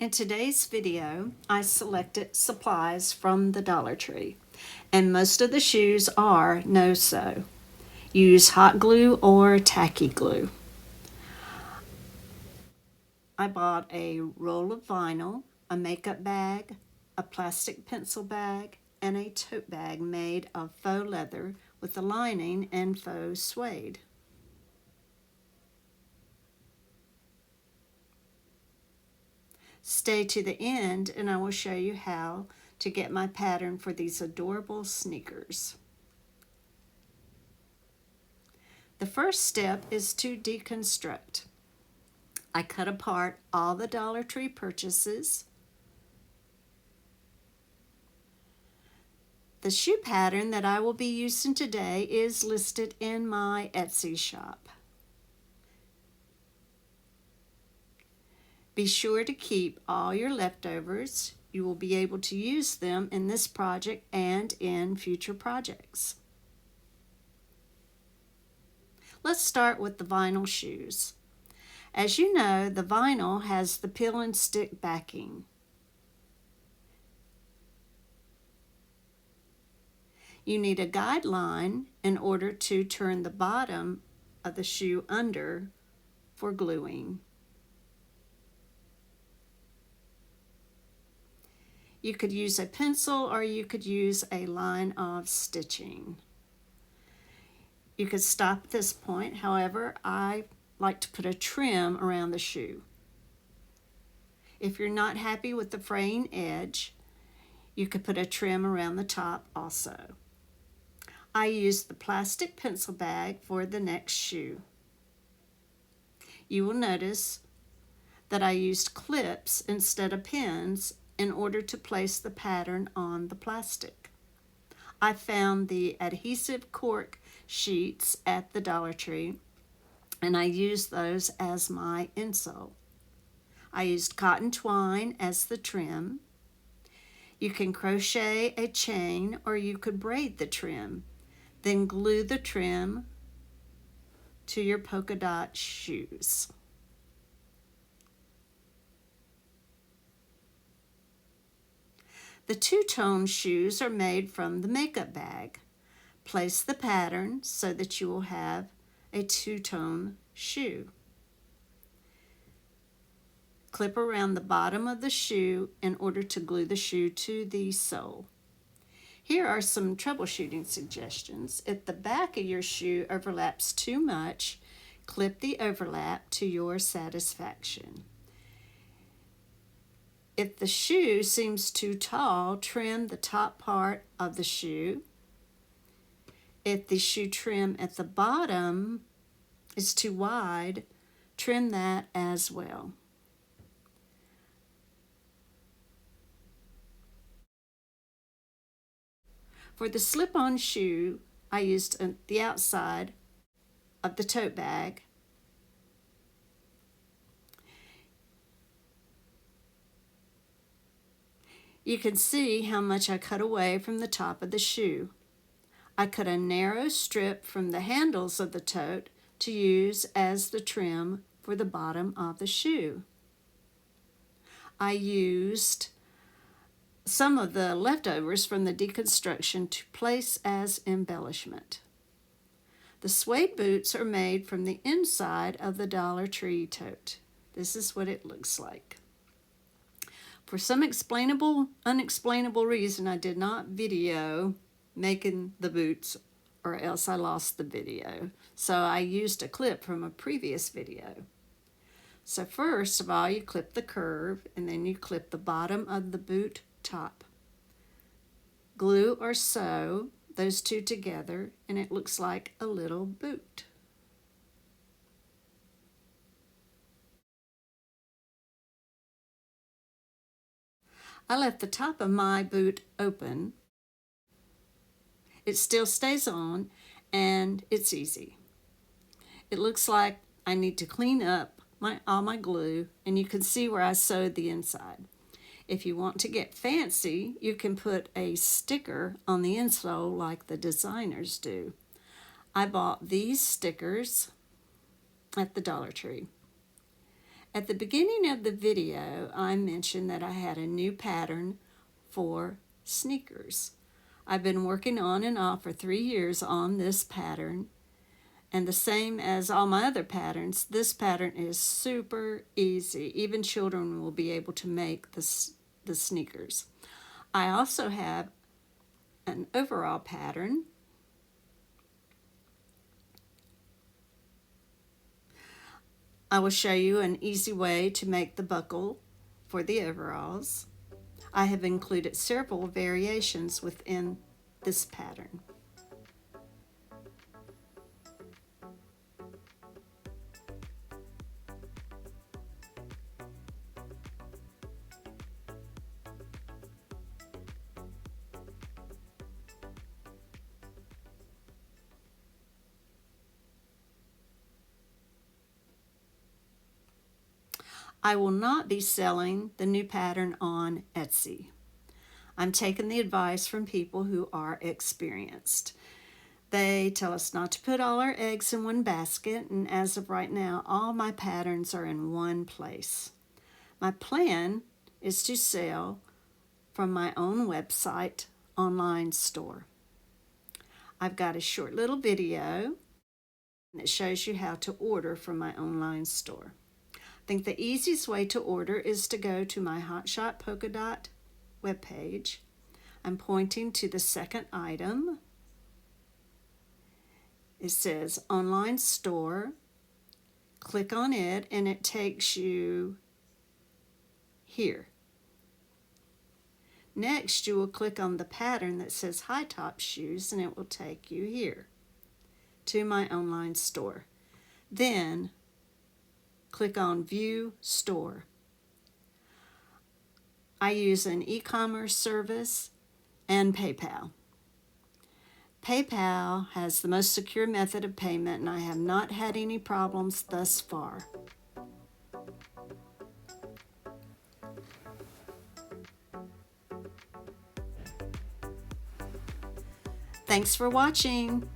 In today's video, I selected supplies from the Dollar Tree, and most of the shoes are no-sew. Use hot glue or tacky glue. I bought a roll of vinyl, a makeup bag, a plastic pencil bag, and a tote bag made of faux leather with a lining and faux suede. Stay to the end and I will show you how to get my pattern for these adorable sneakers. The first step is to deconstruct. I cut apart all the Dollar Tree purchases. The shoe pattern that I will be using today is listed in my Etsy shop. Be sure to keep all your leftovers. You will be able to use them in this project and in future projects. Let's start with the vinyl shoes. As you know, the vinyl has the peel and stick backing. You need a guideline in order to turn the bottom of the shoe under for gluing. You could use a pencil or you could use a line of stitching. You could stop at this point, however, I like to put a trim around the shoe. If you're not happy with the fraying edge, you could put a trim around the top also. I used the plastic pencil bag for the next shoe. You will notice that I used clips instead of pins in order to place the pattern on the plastic. I found the adhesive cork sheets at the Dollar Tree, and I used those as my insole. I used cotton twine as the trim. You can crochet a chain or you could braid the trim, then glue the trim to your polka dot shoes. The two-tone shoes are made from the makeup bag. Place the pattern so that you will have a two-tone shoe. Clip around the bottom of the shoe in order to glue the shoe to the sole. Here are some troubleshooting suggestions. If the back of your shoe overlaps too much, clip the overlap to your satisfaction. If the shoe seems too tall, trim the top part of the shoe. If the shoe trim at the bottom is too wide, trim that as well. For the slip-on shoe, I used the outside of the tote bag. You can see how much I cut away from the top of the shoe. I cut a narrow strip from the handles of the tote to use as the trim for the bottom of the shoe. I used some of the leftovers from the deconstruction to place as embellishment. The suede boots are made from the inside of the Dollar Tree tote. This is what it looks like. For some unexplainable reason, I did not video making the boots, or else I lost the video. So I used a clip from a previous video. So first of all, you clip the curve, and then you clip the bottom of the boot top. Glue or sew those two together, and it looks like a little boot. I left the top of my boot open. It still stays on, and it's easy. It looks like I need to clean up all my glue, and you can see where I sewed the inside. If you want to get fancy, you can put a sticker on the insole like the designers do. I bought these stickers at the Dollar Tree. At the beginning of the video, I mentioned that I had a new pattern for sneakers. I've been working on and off for 3 years on this pattern, and the same as all my other patterns, this pattern is super easy. Even children will be able to make the sneakers. I also have an overall pattern. I will show you an easy way to make the buckle for the overalls. I have included several variations within this pattern. I will not be selling the new pattern on Etsy. I'm taking the advice from people who are experienced. They tell us not to put all our eggs in one basket, and as of right now, all my patterns are in one place. My plan is to sell from my own website online store. I've got a short little video that shows you how to order from my online store. I think the easiest way to order is to go to my Hotshot Polka Dot webpage. I'm pointing to the second item. It says online store. Click on it and it takes you here. Next, you will click on the pattern that says high top shoes and it will take you here to my online store. Then click on View Store. I use an e-commerce service and PayPal. PayPal has the most secure method of payment and I have not had any problems thus far. Thanks for watching.